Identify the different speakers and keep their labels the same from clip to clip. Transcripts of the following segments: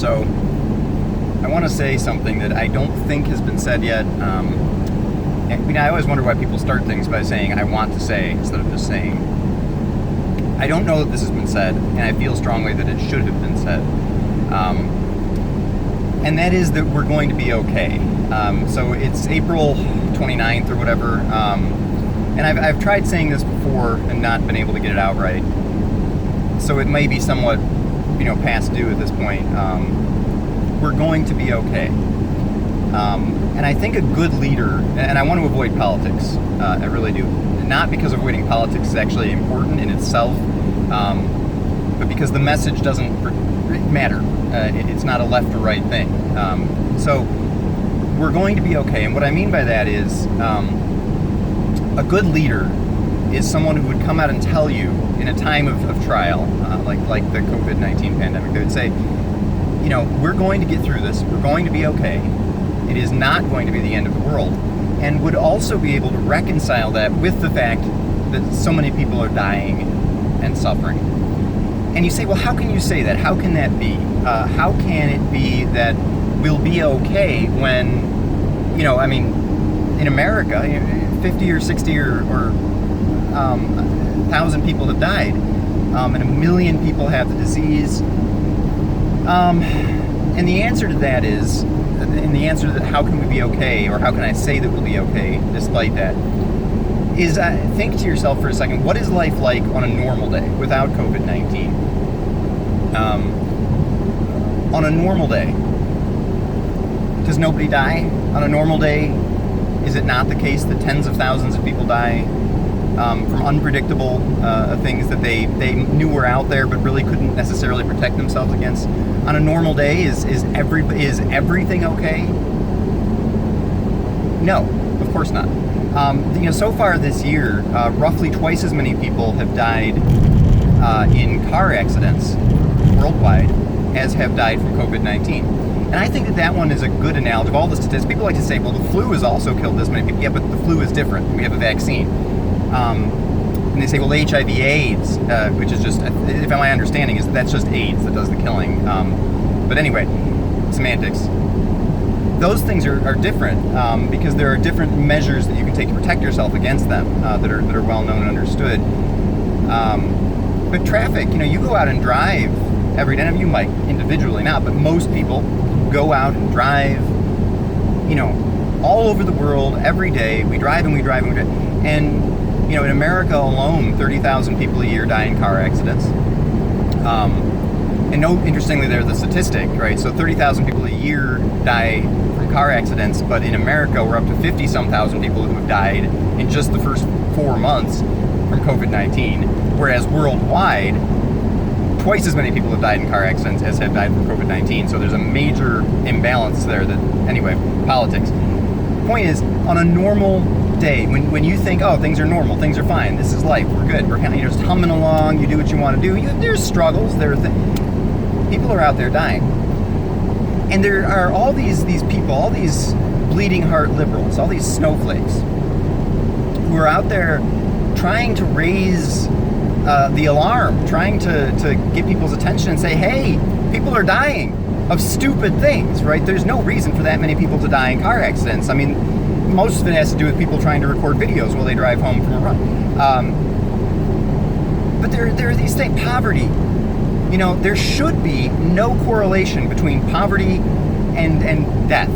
Speaker 1: So I want to say something that I don't think has been said yet. I always wonder why people start things by saying, I want to say, instead of just saying. I don't know that this has been said, and I feel strongly that it should have been said. And that is that we're going to be okay. So it's April 29th or whatever, and I've tried saying this before and not been able to get it out right. So it may be somewhat, past due at this point. We're going to be okay. And I think a good leader, and I want to avoid politics, I really do. Not because avoiding politics is actually important in itself, but because the message doesn't matter. It's not a left or right thing. So we're going to be okay. And what I mean by that is a good leader is someone who would come out and tell you in a time of trial, like the COVID-19 pandemic. They would say, we're going to get through this. We're going to be okay. It is not going to be the end of the world. And would also be able to reconcile that with the fact that so many people are dying and suffering. And you say, well, how can you say that? How can that be? How can it be that we'll be okay when, in America, 50 or 60 or 1,000 people have died, and 1 million people have the disease. And the answer to that is, how can we be okay, or how can I say that we'll be okay despite that, is think to yourself for a second, what is life like on a normal day without COVID-19? On a normal day, does nobody die? On a normal day, is it not the case that tens of thousands of people die from unpredictable things that they knew were out there but really couldn't necessarily protect themselves against? On a normal day, is everything okay? No, of course not. So far this year, roughly twice as many people have died in car accidents worldwide as have died from COVID-19. And I think that one is a good analogy of all the statistics. People like to say, well, the flu has also killed this many people. Yeah, but the flu is different. We have a vaccine. And they say, well, HIV/AIDS, which is just, if my understanding is that's just AIDS that does the killing. But anyway, semantics. Those things are different because there are different measures that you can take to protect yourself against them that are well known and understood. But traffic, you go out and drive every day. None of you might individually not, but most people go out and drive, all over the world every day. We drive and we drive and we drive. And in America alone, 30,000 people a year die in car accidents. Interestingly, they're the statistic, right? So 30,000 people a year die from car accidents, but in America, we're up to 50-some thousand people who have died in just the first 4 months from COVID-19, whereas worldwide, twice as many people have died in car accidents as have died from COVID-19. So there's a major imbalance there anyway, politics. Point is, on a normal day, when you think, oh, things are normal, things are fine, this is life, we're good, we're kind of just humming along, you do what you want to do, there's struggles, people are out there dying. And there are all these people, all these bleeding heart liberals, all these snowflakes, who are out there trying to raise the alarm, trying to get people's attention and say, hey, people are dying of stupid things, right? There's no reason for that many people to die in car accidents. Most of it has to do with people trying to record videos while they drive home from a run. But there are these things, poverty. There should be no correlation between poverty and death.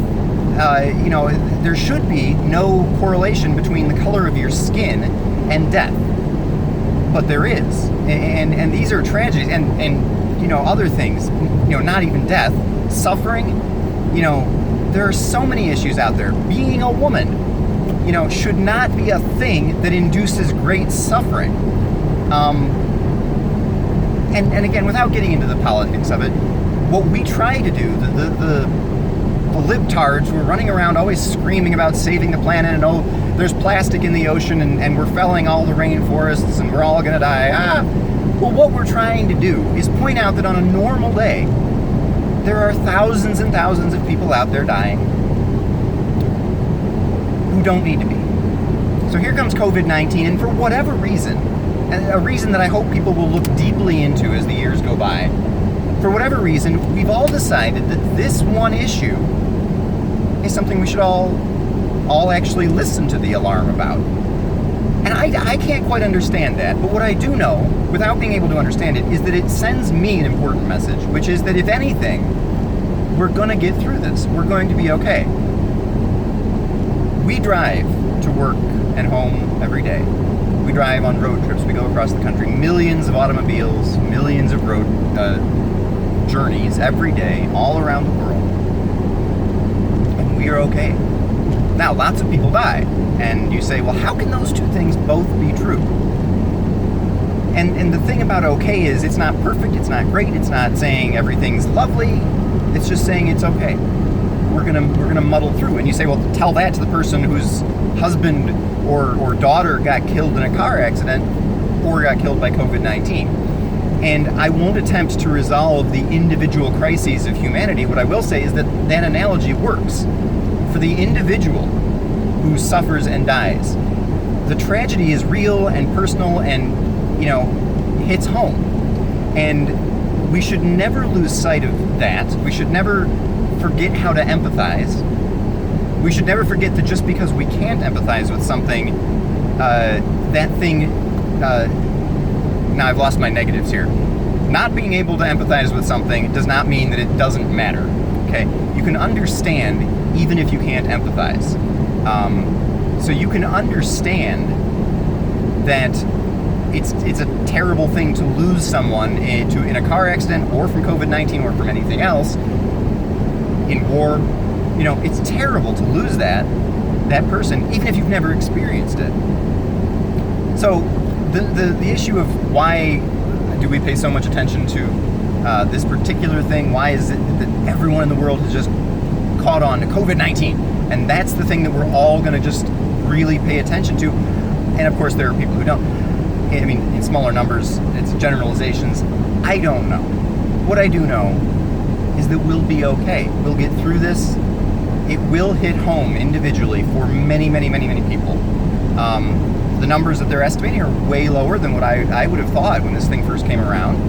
Speaker 1: There should be no correlation between the color of your skin and death. But there is. And these are tragedies. And other things, not even death, suffering, there are so many issues out there. Being a woman, should not be a thing that induces great suffering. And again, without getting into the politics of it, what we try to do, the libtards who are running around always screaming about saving the planet and, oh, there's plastic in the ocean and we're felling all the rainforests and we're all going to die. Well, what we're trying to do is point out that on a normal day, there are thousands and thousands of people out there dying who don't need to be. So here comes COVID-19, and for whatever reason, and a reason that I hope people will look deeply into as the years go by, for whatever reason, we've all decided that this one issue is something we should all actually listen to the alarm about. And I can't quite understand that, but what I do know, without being able to understand it, is that it sends me an important message, which is that if anything, we're gonna get through this. We're going to be okay. We drive to work and home every day. We drive on road trips. We go across the country. Millions of automobiles, millions of road journeys every day, all around the world. And we are okay. Now, lots of people die. And you say, well, how can those two things both be true? And the thing about okay is it's not perfect, it's not great, it's not saying everything's lovely, it's just saying it's okay. We're gonna muddle through. And you say, well, tell that to the person whose husband or daughter got killed in a car accident or got killed by COVID-19. And I won't attempt to resolve the individual crises of humanity. What I will say is that that analogy works. For the individual who suffers and dies, the tragedy is real and personal and, hits home. And we should never lose sight of that. We should never forget how to empathize. We should never forget that just because we can't empathize with something, that thing, now I've lost my negatives here. Not being able to empathize with something does not mean that it doesn't matter, okay? You can understand even if you can't empathize. So you can understand that it's a terrible thing to lose someone in a car accident or from COVID-19 or from anything else. In war, it's terrible to lose that person, even if you've never experienced it. So the issue of why do we pay so much attention to this particular thing? Why is it that everyone in the world has just caught on to COVID-19? And that's the thing that we're all going to just really pay attention to. And of course, there are people who don't. I mean, in smaller numbers, it's generalizations. I don't know. What I do know is that we'll be okay. We'll get through this. It will hit home individually for many, many, many, many people. The numbers that they're estimating are way lower than what I would have thought when this thing first came around.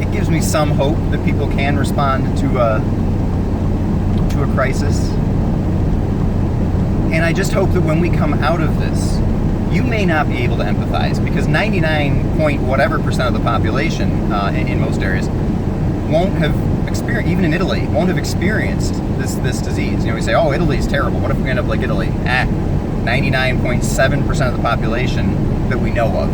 Speaker 1: It gives me some hope that people can respond to a crisis. And I just hope that when we come out of this, you may not be able to empathize because 99 point whatever percent of the population in most areas won't have experienced, even in Italy, won't have experienced this disease. We say, oh, Italy's terrible. What if we end up like Italy? 99.7% of the population that we know of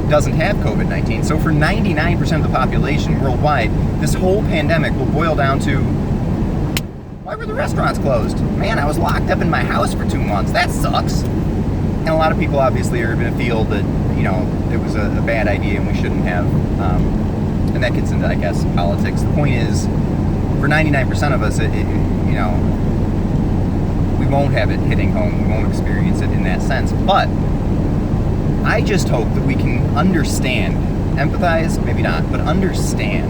Speaker 1: doesn't have COVID-19. So for 99% of the population worldwide, this whole pandemic will boil down to, why were the restaurants closed? Man, I was locked up in my house for 2 months. That sucks. And a lot of people obviously are going to feel that, it was a bad idea and we shouldn't have. And that gets into, I guess, politics. The point is, for 99% of us, we won't have it hitting home. We won't experience it in that sense. But I just hope that we can understand, empathize, maybe not, but understand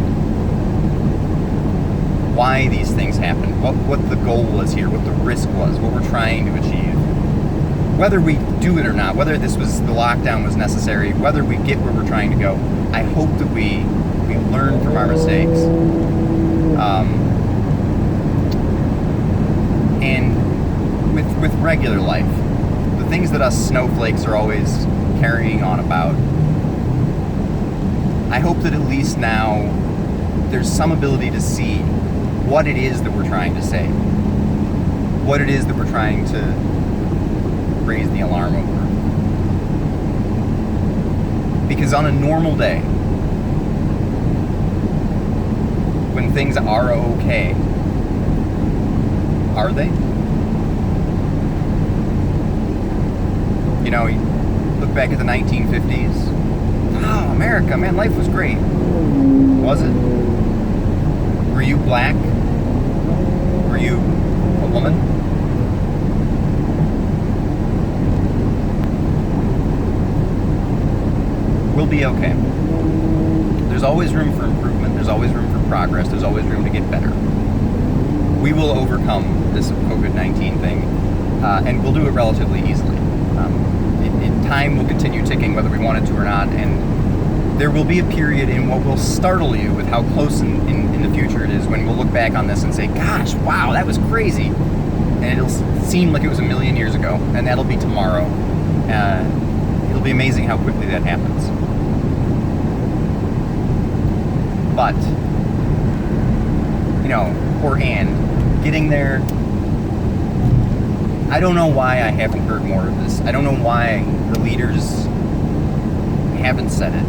Speaker 1: why these things happen, what the goal was here, what the risk was, what we're trying to achieve. Whether we do it or not, whether the lockdown was necessary, whether we get where we're trying to go, I hope that we learn from our mistakes. And with regular life, the things that us snowflakes are always carrying on about, I hope that at least now there's some ability to see what it is that we're trying to say, what it is that we're trying to raise the alarm over. Because on a normal day, when things are okay, are they? You look back at the 1950s. Oh, America, man, life was great. Was it? Were you black? Were you a woman? We'll be okay. There's always room for improvement. There's always room for progress. There's always room to get better. We will overcome this COVID-19 thing, and we'll do it relatively easily. Time will continue ticking whether we want it to or not, and there will be a period in what will startle you with how close in the future it is, when we'll look back on this and say, gosh, wow, that was crazy. And it'll seem like it was a million years ago, and that'll be tomorrow. It'll be amazing how quickly that happens. But, getting there, I don't know why I haven't heard more of this. I don't know why the leaders haven't said it.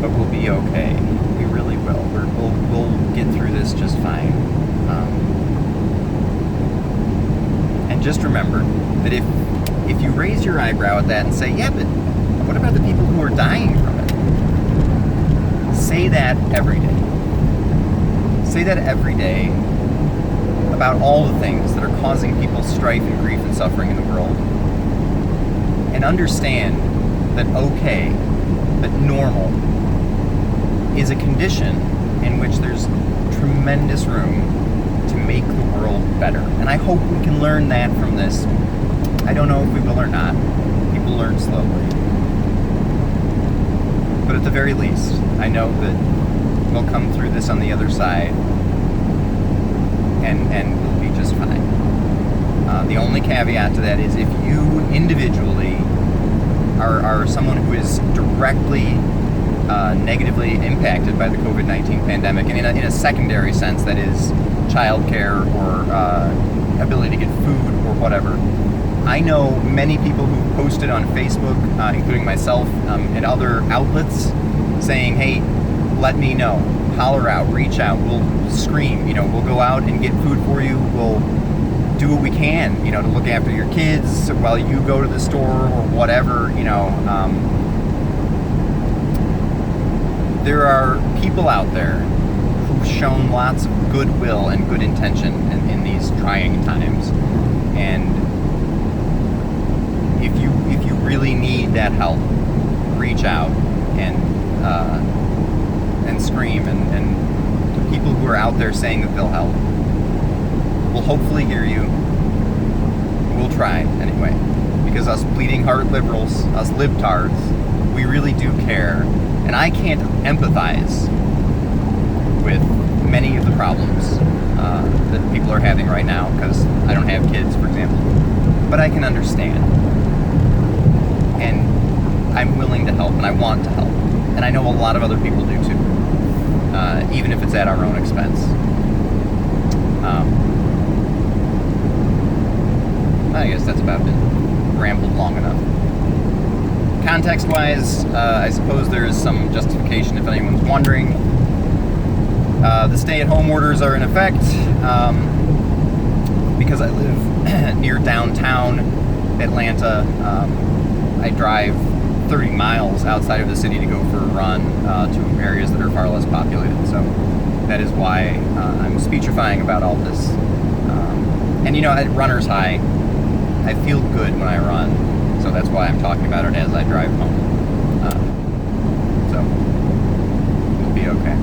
Speaker 1: But we'll be okay. We really will. We'll get through this just fine. And just remember that if you raise your eyebrow at that and say, yeah, but what about the people who are dying from it? Say that every day. Say that every day about all the things that are causing people strife and grief and suffering in the world. And understand that okay, that normal is a condition in which there's tremendous room to make the world better. And I hope we can learn that from this. I don't know if we will or not. People learn slowly. But at the very least, I know that we'll come through this on the other side, and we'll be just fine. The only caveat to that is if you individually are someone who is directly negatively impacted by the COVID-19 pandemic, and in a secondary sense, that is childcare or ability to get food or whatever. I know many people who posted on Facebook, including myself, and other outlets, saying, hey, let me know, holler out, reach out, we'll scream, we'll go out and get food for you, we'll do what we can, to look after your kids while you go to the store or whatever, There are people out there who've shown lots of goodwill and good intention in these trying times. And if you really need that help, reach out and scream. And the people who are out there saying that they'll help will hopefully hear you. We'll try anyway. Because us bleeding heart liberals, us libtards, we really do care. And I can't empathize with many of the problems that people are having right now, because I don't have kids, for example. But I can understand. And I'm willing to help, and I want to help. And I know a lot of other people do too, even if it's at our own expense. I guess that's about it. Rambled long enough. Context-wise, I suppose there is some justification if anyone's wondering. The stay-at-home orders are in effect because I live near downtown Atlanta. I drive 30 miles outside of the city to go for a run to areas that are far less populated. So that is why I'm speechifying about all this. And at runner's high, I feel good when I run. So that's why I'm talking about it as I drive home. So we'll be okay.